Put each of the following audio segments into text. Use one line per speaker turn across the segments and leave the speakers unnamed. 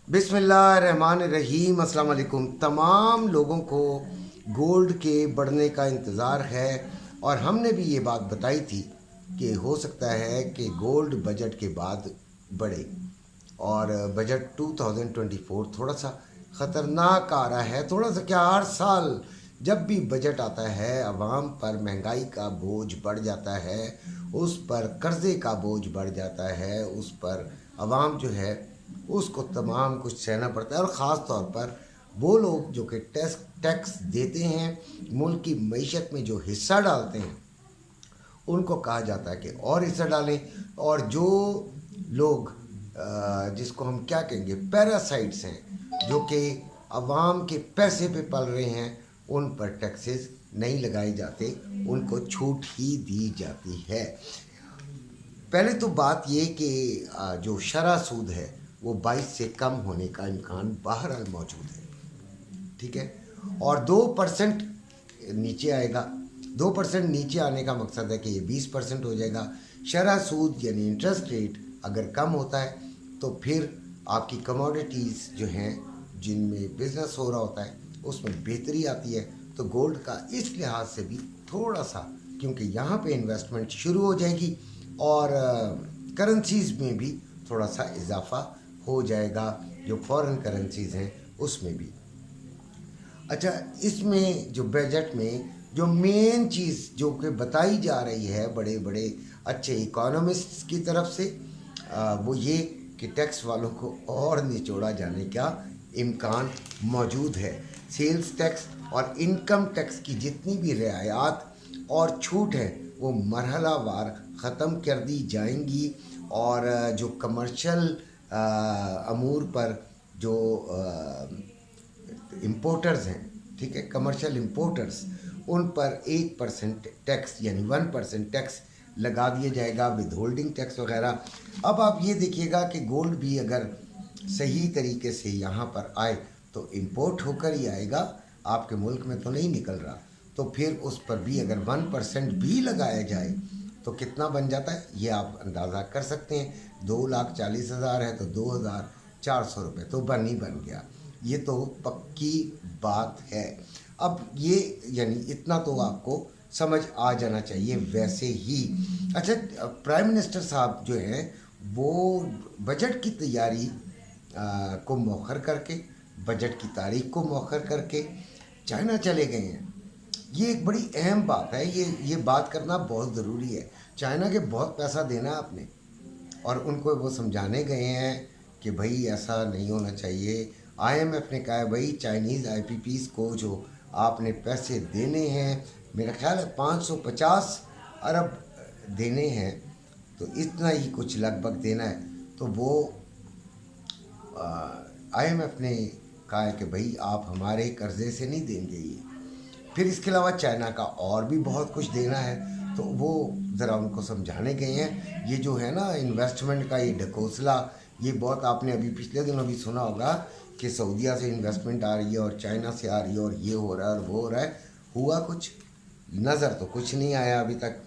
बिस्मिल्लाहिर्रहमानिर्रहीम। अस्सलाम वालेकुम। तमाम लोगों को गोल्ड के बढ़ने का इंतज़ार है और हमने भी ये बात बताई थी कि हो सकता है कि गोल्ड बजट के बाद बढ़े। और बजट 2024 थोड़ा सा ख़तरनाक आ रहा है। थोड़ा सा क्या, हर साल जब भी बजट आता है अवाम पर महंगाई का बोझ बढ़ जाता है, उस पर कर्ज़े का बोझ बढ़ जाता है, उस पर अवाम जो है उसको तमाम कुछ सहना पड़ता है। और ख़ास तौर पर वो लोग जो कि टैक्स देते हैं, मुल्क की मईशत में जो हिस्सा डालते हैं, उनको कहा जाता है कि और हिस्सा डालें। और जो लोग जिसको हम क्या कहेंगे, पैरासाइट्स हैं, जो कि अवाम के पैसे पे पल रहे हैं, उन पर टैक्सेस नहीं लगाए जाते, उनको छूट ही दी जाती है। पहले तो बात ये कि जो शरह सूद है वो 22 से कम होने का इम्कान बहरहाल मौजूद है, ठीक है। और 2% नीचे आएगा। 2% नीचे आने का मकसद है कि ये 20% हो जाएगा। शरह सूद यानी इंटरेस्ट रेट अगर कम होता है तो फिर आपकी कमोडिटीज़ जो हैं, जिनमें बिज़नेस हो रहा होता है, उसमें बेहतरी आती है। तो गोल्ड का इस लिहाज से भी थोड़ा सा, क्योंकि यहाँ पे इन्वेस्टमेंट शुरू हो जाएगी और करेंसीज़ में भी थोड़ा सा इजाफा हो जाएगा, जो फॉरेन करेंसीज़ हैं उसमें भी। अच्छा, इसमें जो बजट में जो मेन चीज़ जो कि बताई जा रही है बड़े बड़े अच्छे इकोनॉमिस्ट्स की तरफ से, वो ये कि टैक्स वालों को और निचोड़ा जाने का इम्कान मौजूद है। सेल्स टैक्स और इनकम टैक्स की जितनी भी रियायत और छूट है वो मरहलावार ख़त्म कर दी जाएंगी। और जो कमर्शियल अमूर पर जो इम्पोर्टर्स हैं, ठीक है, कमर्शियल इम्पोर्टर्स, उन पर 1% टैक्स यानी 1% टैक्स लगा दिया जाएगा, विद होल्डिंग टैक्स वगैरह। अब आप ये देखिएगा कि गोल्ड भी अगर सही तरीके से यहाँ पर आए तो इम्पोर्ट होकर ही आएगा, आपके मुल्क में तो नहीं निकल रहा। तो फिर उस पर भी अगर 1% भी लगाया जाए तो कितना बन जाता है ये आप अंदाज़ा कर सकते हैं। 2,40,000 है तो 2,400 रुपये तो बन ही बन गया। ये तो पक्की बात है। अब ये यानी इतना तो आपको समझ आ जाना चाहिए वैसे ही। अच्छा, प्राइम मिनिस्टर साहब जो हैं वो बजट की तैयारी को मौखर करके, बजट की तारीख को मौखर करके चाइना चले गए हैं। ये एक बड़ी अहम बात है, ये बात करना बहुत ज़रूरी है। चाइना के बहुत पैसा देना है आपने, और उनको वो समझाने गए हैं कि भाई ऐसा नहीं होना चाहिए। आईएमएफ ने कहा है भाई चाइनीज़ आईपीपीज़ को जो आपने पैसे देने हैं, मेरा ख्याल है 550 अरब देने हैं, तो इतना ही कुछ लगभग देना है। तो वो आईएमएफ ने कहा है कि भाई आप हमारे कर्ज़े से नहीं देंगे ये। फिर इसके अलावा चाइना का और भी बहुत कुछ देना है, तो वो ज़रा उनको समझाने गए हैं। ये जो है ना इन्वेस्टमेंट का ये ढकोसला, ये बहुत आपने अभी पिछले दिनों भी सुना होगा कि सऊदीया से इन्वेस्टमेंट आ रही है और चाइना से आ रही है और ये हो रहा है और वो हो रहा है। हुआ कुछ? नज़र तो कुछ नहीं आया अभी तक,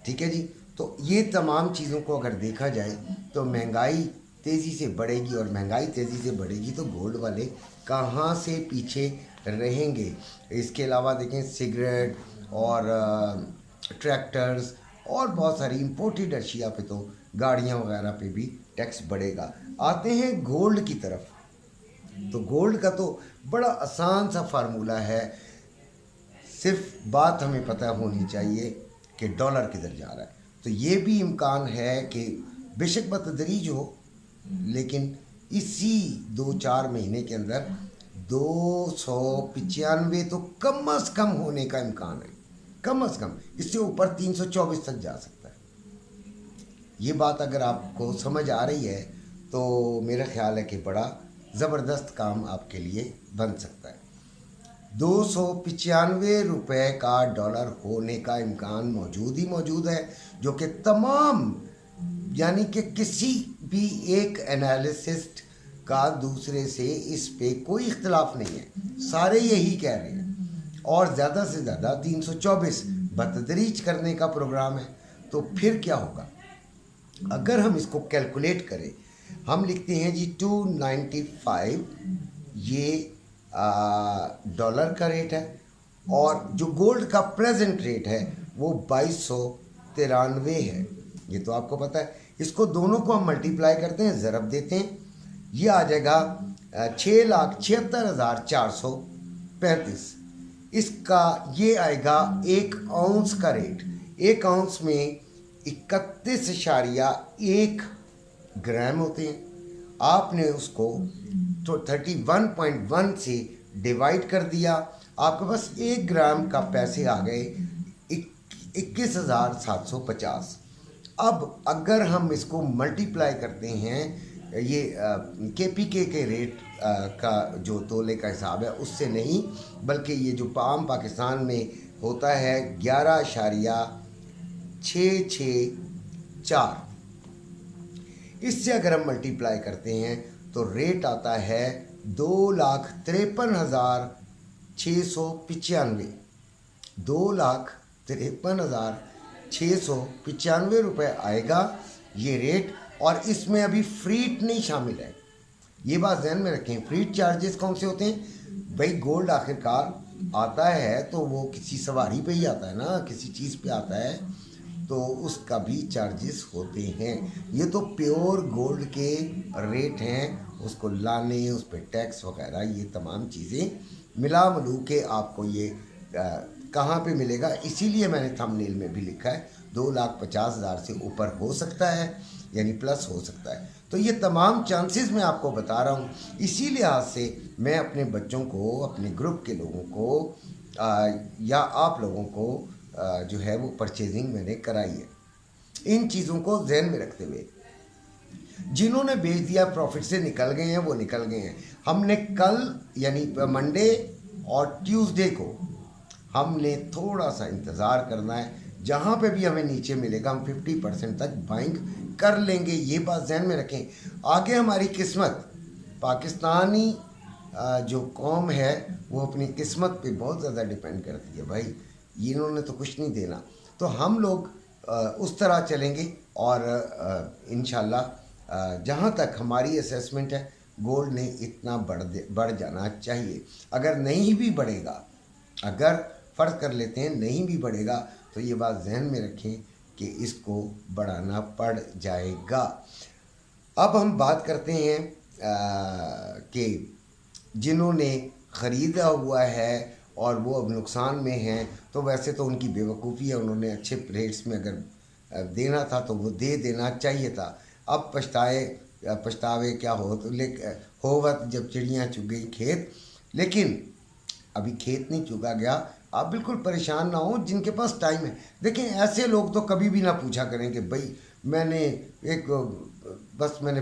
ठीक है जी। तो ये तमाम चीज़ों को अगर देखा जाए तो महंगाई तेज़ी से बढ़ेगी, और महंगाई तेज़ी से बढ़ेगी तो गोल्ड वाले कहाँ से पीछे रहेंगे। इसके अलावा देखें सिगरेट और ट्रैक्टर्स और बहुत सारी इम्पोर्टेड अशिया पे, तो गाड़ियाँ वगैरह पे भी टैक्स बढ़ेगा। आते हैं गोल्ड की तरफ। तो गोल्ड का तो बड़ा आसान सा फार्मूला है, सिर्फ बात हमें पता होनी चाहिए कि डॉलर किधर जा रहा है। तो ये भी इम्कान है कि बेशक बतदरीज हो, लेकिन इसी 2-4 महीने के अंदर 295 तो कम अज़ कम होने का इम्कान है, कम अज़ कम। इससे ऊपर 324 तक जा सकता है। ये बात अगर आपको समझ आ रही है तो मेरा ख्याल है कि बड़ा ज़बरदस्त काम आपके लिए बन सकता है। 295 रुपये का डॉलर होने का इम्कान मौजूद ही मौजूद है, जो कि तमाम यानी कि किसी भी एक एनालिसिस्ट का दूसरे से इस पे कोई इख्तलाफ नहीं है, सारे यही कह रहे हैं। और ज़्यादा से ज़्यादा 324 बतदरीज करने का प्रोग्राम है। तो फिर क्या होगा अगर हम इसको कैलकुलेट करें हम लिखते हैं जी 295, ये डॉलर का रेट है, और जो गोल्ड का प्रेजेंट रेट है वो 2293 है। ये तो आपको पता है। इसको दोनों को हम मल्टीप्लाई करते हैं, ज़रब देते हैं, ये आ जाएगा 6,76,435। इसका ये आएगा 1 औंस का रेट। 1 औंस में 31.1 ग्राम होते हैं। आपने उसको तो 31.1 से डिवाइड कर दिया, आपके पास 1 ग्राम का पैसे आ गए 21,750। अब अगर हम इसको मल्टीप्लाई करते हैं, ये KPK के रेट का जो तोले का हिसाब है उससे नहीं, बल्कि ये जो पाकिस्तान में होता है 11.664, इससे अगर हम मल्टीप्लाई करते हैं तो रेट आता है 2,53,695। 2,53,695 रुपये आएगा ये रेट, और इसमें अभी फ्रीट नहीं शामिल है। ये बात ध्यान में रखें। फ्रीट चार्जेस कौन से होते हैं भाई? गोल्ड आखिरकार आता है तो वो किसी सवारी पे ही आता है ना, किसी चीज़ पे आता है, तो उसका भी चार्जेस होते हैं। ये तो प्योर गोल्ड के रेट हैं, उसको लाने, उस पर टैक्स वगैरह, ये तमाम चीज़ें मिला मिलू के आपको ये कहाँ पे मिलेगा। इसीलिए मैंने थंबनेल में भी लिखा है 2,50,000 से ऊपर हो सकता है, यानी प्लस हो सकता है। तो ये तमाम चांसेस मैं आपको बता रहा हूँ। इसी लिहाज से मैं अपने बच्चों को, अपने ग्रुप के लोगों को या आप लोगों को जो है वो परचेजिंग मैंने कराई है। इन चीज़ों को ध्यान में रखते हुए, जिन्होंने बेच दिया प्रॉफिट से निकल गए हैं वो निकल गए हैं। हमने कल यानी मंडे और ट्यूसडे को हमने थोड़ा सा इंतज़ार करना है। जहाँ पे भी हमें नीचे मिलेगा हम 50% तक बाइंग कर लेंगे, ये बात ध्यान में रखें। आगे हमारी किस्मत, पाकिस्तानी जो कौम है वो अपनी किस्मत पे बहुत ज़्यादा डिपेंड करती है भाई। इन्होंने तो कुछ नहीं देना, तो हम लोग उस तरह चलेंगे। और इंशाल्लाह जहाँ तक हमारी असेसमेंट है, गोल्ड ने इतना बढ़ जाना चाहिए। अगर नहीं भी बढ़ेगा, अगर फ़र्ज़ कर लेते हैं नहीं भी बढ़ेगा, तो ये बात जहन में रखें कि इसको बढ़ाना पड़ जाएगा। अब हम बात करते हैं कि जिन्होंने ख़रीदा हुआ है और वो अब नुकसान में हैं, तो वैसे तो उनकी बेवकूफ़ी है। उन्होंने अच्छे रेट्स में अगर देना था तो वो दे देना चाहिए था। अब पछतावे क्या हो, तो होवत जब चिड़ियाँ चुग गई खेत, लेकिन अभी खेत नहीं चुगा गया। आप बिल्कुल परेशान ना हो, जिनके पास टाइम है। देखें, ऐसे लोग तो कभी भी ना पूछा करें कि भाई मैंने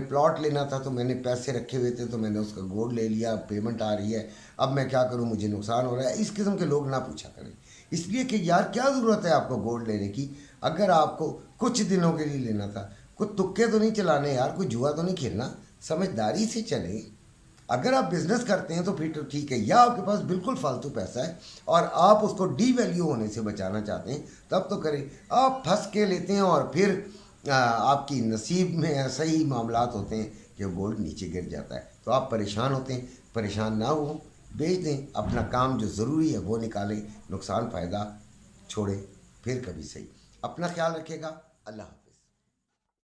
प्लॉट लेना था तो मैंने पैसे रखे हुए थे तो मैंने उसका गोल्ड ले लिया, पेमेंट आ रही है, अब मैं क्या करूं, मुझे नुकसान हो रहा है। इस किस्म के लोग ना पूछा करें, इसलिए कि यार क्या ज़रूरत है आपको गोल्ड लेने की? अगर आपको कुछ दिनों के लिए लेना था, कुछ तुक्के तो नहीं चलाने यार, कोई जुआ तो नहीं खेलना, समझदारी से चलें। अगर आप बिज़नेस करते हैं तो फिर तो ठीक है, या आपके पास बिल्कुल फालतू पैसा है और आप उसको डीवैल्यू होने से बचाना चाहते हैं, तब तो करें। आप फंस के लेते हैं और फिर आपकी नसीब में ऐसा ही मामलात होते हैं कि गोल्ड नीचे गिर जाता है, तो आप परेशान होते हैं। परेशान ना हो, बेच दें, अपना काम जो ज़रूरी है वो निकालें, नुकसान फ़ायदा छोड़ें, फिर कभी सही। अपना ख्याल रखिएगा। अल्लाह।